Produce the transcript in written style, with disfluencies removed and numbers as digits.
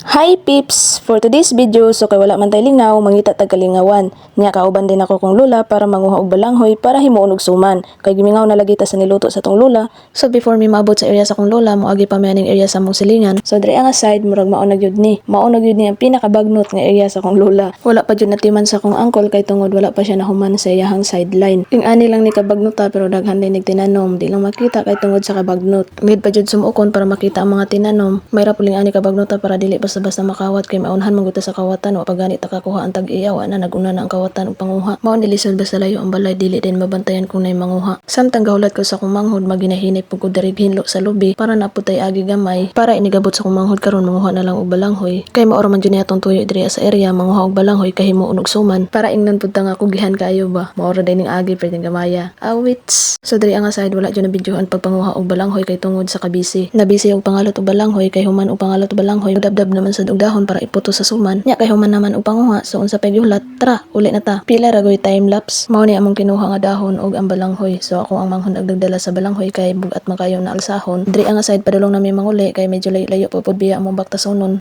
Hi Pips! For today's video, so kay wala man tay lingaw, mangita tag kalingawan. Nya kauban din ako kong lula para manguha og balanghoy para himuon og suman. Kay gimingaw na lagi ta sa niluto sa tong lula. So before mi maabot sa area sa kong lula, moagi pa mi aning area sa mong silingan. So diri nga side murag maunag yun ni. Maunag yun ni ang pinakabagnot nga area sa kong lula. Wala pa jud natiman sa kong angkol kay tungod wala pa siya nahuman sa iyahang sideline. Ing ani lang ni kabagnota pero daghan din nig tinanom, di lang makita kay tungod sa kabagnot. Mid pa jud sumukon para makita ang mga tinanom. Mayra puling ani kabagnota para dili basta-basta makawat kay maunhan manguta sa kawatan o pagani ta kakuha ang tag-iyaw na naguna na ang kawatan og panguha. Mao ni lisod basta layo ang balay dili din mabantayan kung nay manguha. Samtang gahulat ko sa kong manghod maginahinay pug ko diri hinlo sa lubi para naputay agi gamay para inigabot sa kong manghod karon manguha na lang og balanghoy. Kay mao ra man jud atong tuyo diri sa area manguha og balanghoy kay himuon og suman para ingnon pud ta nga kugihan kaayo ba. Mao ra dining agi pwedeng gamaya. Awits. So diri ang side wala jud na videohan pagpanguha og balanghoy kay tungod sa kabisi. Nabisi og pangalot og balanghoy kay human og pangalot og balanghoy dabdab naman sa dahon para iputo sa suman. Nya kay human naman og panguha so unsa pay gihulat tara uli na ta. Pila ra goy time lapse. Mao ni among kinuha nga dahon og ang balanghoy. So ako ang manghon nagdala sa balanghoy kay bugat man kayo na alsahon. Diri ang side padulong nami manguli kay medyo layo-layo pud biya among baktasonon.